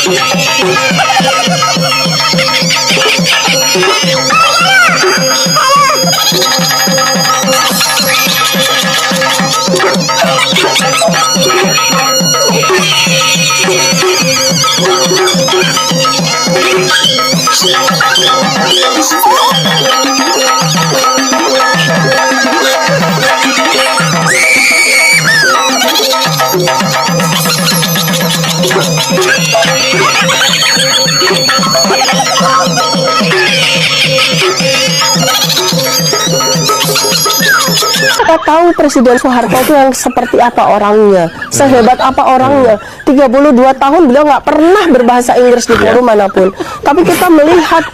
Kita tahu Presiden Soeharto itu yang seperti apa orangnya, sehebat apa orangnya. 32 tahun beliau nggak pernah berbahasa Inggris di forum manapun. Tapi kita melihat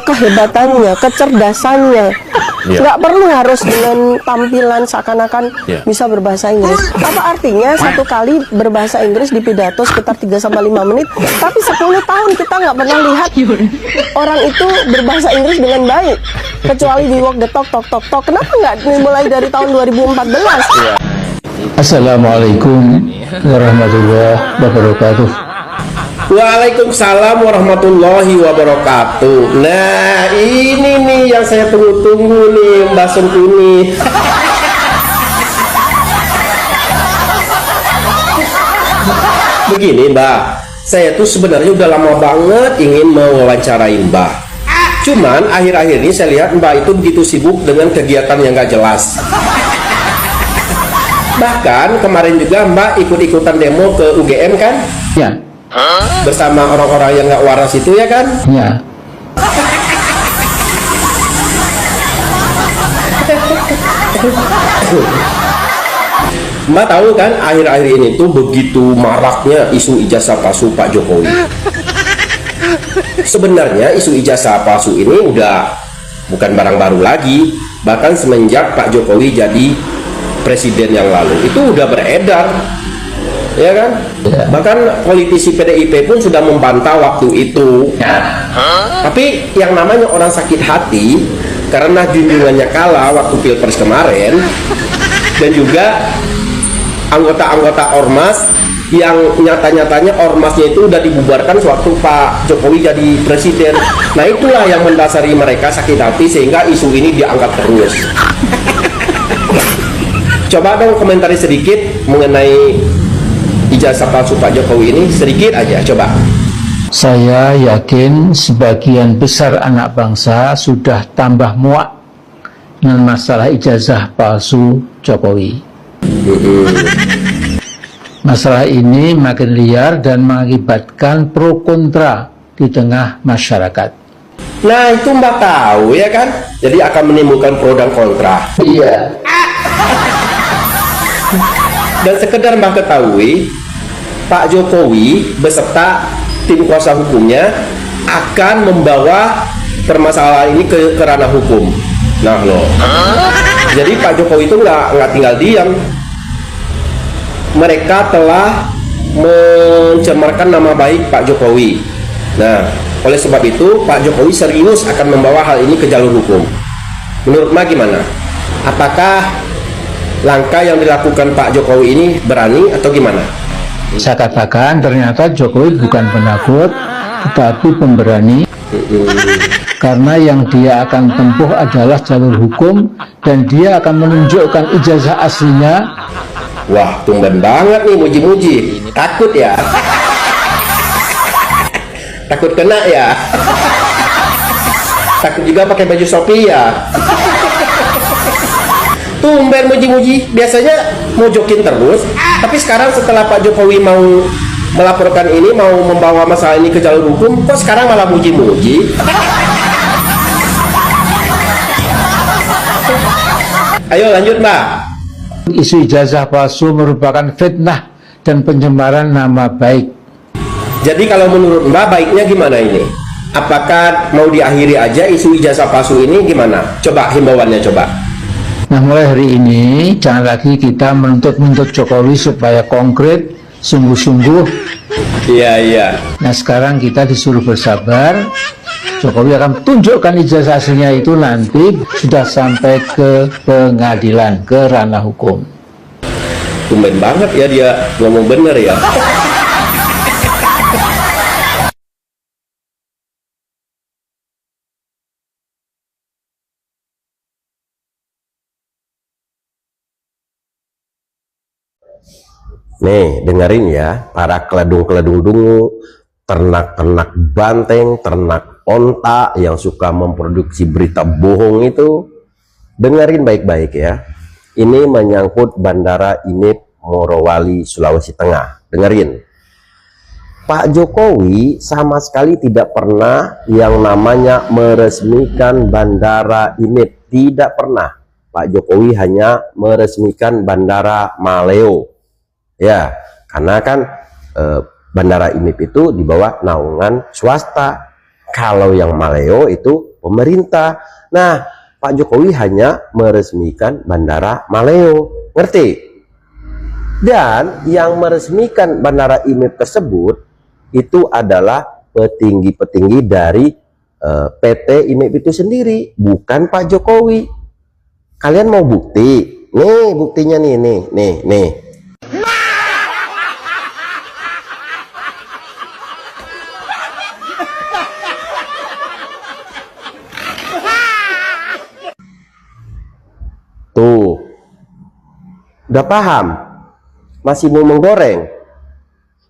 kehebatannya, kecerdasannya. Nggak perlu harus dengan tampilan seakan-akan bisa berbahasa Inggris. Apa artinya satu kali berbahasa Inggris di pidato sekitar 3-5 menit, tapi 10 tahun kita nggak pernah lihat orang itu berbahasa Inggris dengan baik, kecuali di walk the talk, talk. Kenapa nggak dimulai dari tahun 2014? Assalamualaikum warahmatullahi wabarakatuh. Waalaikumsalam warahmatullahi wabarakatuh. Nah, ini nih yang saya tunggu-tunggu nih, Mbak Sungkuni. Begini Mbak, saya tuh sebenarnya udah lama banget ingin mewawancarai Mbak. Cuman akhir-akhir ini saya lihat Mbak itu begitu sibuk dengan kegiatan yang gak jelas. Bahkan kemarin juga Mbak ikut-ikutan demo ke UGM kan? Ya. Bersama orang-orang yang nggak waras itu ya kan? Ya. Mbak tahu kan akhir-akhir ini tuh begitu maraknya isu ijazah palsu Pak Jokowi. Sebenarnya isu ijazah palsu ini udah bukan barang baru lagi. Bahkan semenjak Pak Jokowi jadi presiden yang lalu itu udah beredar, ya kan? Bahkan politisi PDIP pun sudah membantah waktu itu. Tapi yang namanya orang sakit hati karena junjungannya kalah waktu Pilpres kemarin, dan juga anggota-anggota ormas yang nyata-nyatanya ormasnya itu udah dibubarkan sewaktu Pak Jokowi jadi presiden. Nah itulah yang mendasari mereka sakit hati sehingga isu ini diangkat terus. Coba dong komentari sedikit mengenai ijazah palsu Pak Jokowi ini, sedikit aja coba. Saya yakin sebagian besar anak bangsa sudah tambah muak dengan masalah ijazah palsu Jokowi. Masalah ini makin liar dan mengakibatkan pro kontra di tengah masyarakat. Nah itu Mbak tahu ya kan, jadi akan menimbulkan pro dan kontra. Iya. Dan sekedar Mbak ketahui, Pak Jokowi beserta tim kuasa hukumnya akan membawa permasalahan ini ke ranah hukum. Nah loh, jadi Pak Jokowi itu nggak tinggal diam. Mereka telah mencemarkan nama baik Pak Jokowi. Nah, oleh sebab itu Pak Jokowi serius akan membawa hal ini ke jalur hukum. Menurut Mbak gimana? Apakah langkah yang dilakukan Pak Jokowi ini berani atau gimana? Saya katakan ternyata Jokowi bukan penakut, tetapi pemberani. Karena yang dia akan tempuh adalah jalur hukum dan dia akan menunjukkan ijazah aslinya. Wah, tumben banget nih muji-muji. Takut ya? Takut kena ya? Takut juga pakai baju Shopee ya? Tumben muji-muji, biasanya mau jokin terus, tapi sekarang setelah Pak Jokowi mau melaporkan ini, mau membawa masalah ini ke jalur hukum, kok sekarang malah muji-muji? Ayo lanjut Mbak. Isu ijazah palsu merupakan fitnah dan pencemaran nama baik. Jadi kalau menurut Mbak baiknya gimana ini? Apakah mau diakhiri aja isu ijazah palsu ini gimana? Coba himbauannya coba. Nah mulai hari ini jangan lagi kita menuntut Jokowi supaya konkret, sungguh-sungguh. Iya. Nah sekarang kita disuruh bersabar. Jokowi akan tunjukkan ijazah aslinya itu nanti sudah sampai ke pengadilan, ke ranah hukum. Tumben banget ya dia ngomong bener ya. Nih, dengerin ya, para keledung-keledung dungu, ternak-ternak banteng, ternak onta yang suka memproduksi berita bohong itu, dengerin baik-baik ya. Ini menyangkut Bandara IMIP Morowali, Sulawesi Tengah. Dengerin. Pak Jokowi sama sekali tidak pernah yang namanya meresmikan Bandara IMIP. Tidak pernah. Pak Jokowi hanya meresmikan Bandara Maleo. Ya, karena kan Bandara IMIP itu di bawah naungan swasta. Kalau yang Maleo itu pemerintah. Nah, Pak Jokowi hanya meresmikan Bandara Maleo. Ngerti? Dan yang meresmikan Bandara IMIP tersebut itu adalah petinggi-petinggi dari PT IMIP itu sendiri, bukan Pak Jokowi. Kalian mau bukti? Nih buktinya nih. Tuh, udah paham? Masih mau menggoreng?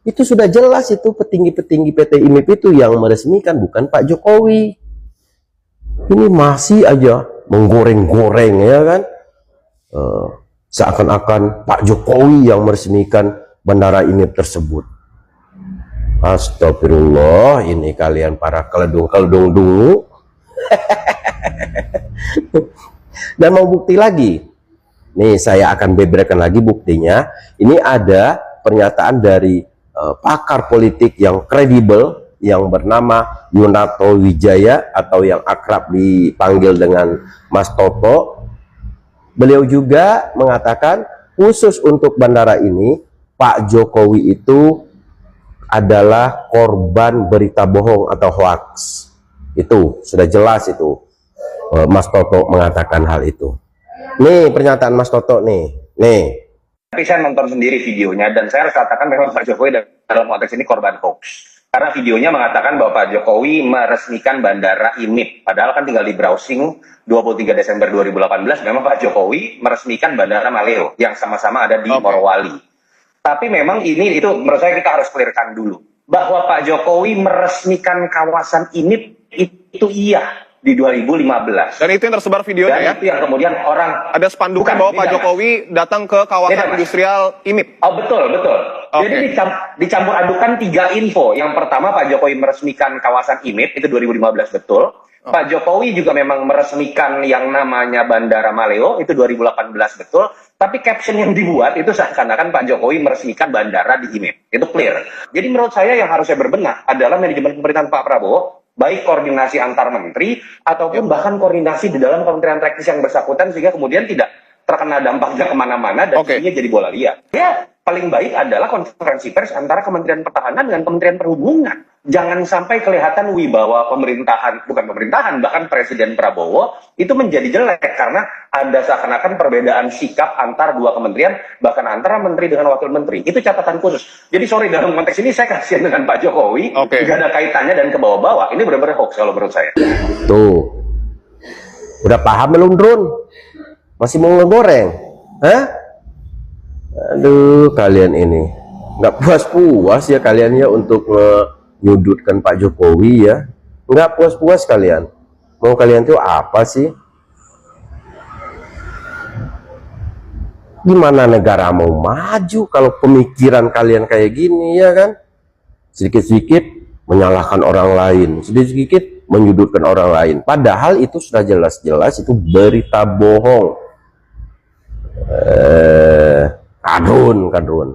Itu sudah jelas, itu petinggi-petinggi PT IMIP itu yang meresmikan, bukan Pak Jokowi. Ini masih aja menggoreng-goreng ya kan? Seakan-akan Pak Jokowi yang meresmikan Bandara IMIP tersebut. Astagfirullah, ini kalian para keledung-keledung dungu. Dan mau bukti lagi, nih saya akan beberkan lagi buktinya. Ini ada pernyataan dari pakar politik yang kredibel yang bernama Yunato Wijaya atau yang akrab dipanggil dengan Mas Toto. Beliau juga mengatakan khusus untuk bandara ini Pak Jokowi itu adalah korban berita bohong atau hoax. Itu sudah jelas itu. Mas Toto mengatakan hal itu. Nih pernyataan Mas Toto nih. Tapi saya nonton sendiri videonya dan saya harus katakan memang Pak Jokowi dalam konteks ini korban hoax. Karena videonya mengatakan bahwa Pak Jokowi meresmikan Bandara IMIP. Padahal kan tinggal di browsing 23 Desember 2018 memang Pak Jokowi meresmikan Bandara Maleo yang sama-sama ada di Morowali. Tapi memang itu menurut saya kita harus clearkan dulu. Bahwa Pak Jokowi meresmikan kawasan IMIP itu iya. Di 2015. Dan itu yang tersebar videonya ya? Itu yang kemudian orang... Ada spanduknya bahwa Pak Jokowi datang ke kawasan industrial IMIP. Oh betul. Jadi dicampur adukan 3 info. Yang pertama Pak Jokowi meresmikan kawasan IMIP, itu 2015 betul. Pak Jokowi juga memang meresmikan yang namanya Bandara Maleo, itu 2018 betul. Tapi caption yang dibuat itu seakan-akan Pak Jokowi meresmikan bandara di IMIP. Itu clear. Jadi menurut saya yang harusnya berbenah adalah manajemen pemerintahan Pak Prabowo, baik koordinasi antar menteri ataupun bahkan koordinasi di dalam kementerian teknis yang bersangkutan sehingga kemudian tidak terkena dampaknya kemana-mana dan jadinya jadi bola liar. Ya paling baik adalah konferensi pers antara Kementerian Pertahanan dengan Kementerian Perhubungan. Jangan sampai kelihatan wibawa bukan pemerintahan, bahkan Presiden Prabowo itu menjadi jelek karena ada seakan-akan perbedaan sikap antar dua kementerian, bahkan antara menteri dengan wakil menteri. Itu catatan khusus. Jadi sorry, dalam konteks ini saya kasihan dengan Pak Jokowi, tidak ada kaitannya dan ke bawah-bawah. Ini benar-benar hoax kalau menurut saya. Tuh, udah paham belum Drun? Masih mau ngegoreng? Hah? Aduh, kalian ini nggak puas-puas ya kalian ya untuk nyudutkan Pak Jokowi ya. Nggak puas-puas kalian. Mau kalian tuh apa sih? Gimana negara mau maju kalau pemikiran kalian kayak gini ya kan? Sedikit-sedikit menyalahkan orang lain, sedikit-sedikit menyudutkan orang lain. Padahal itu sudah jelas-jelas itu berita bohong. Kadrun.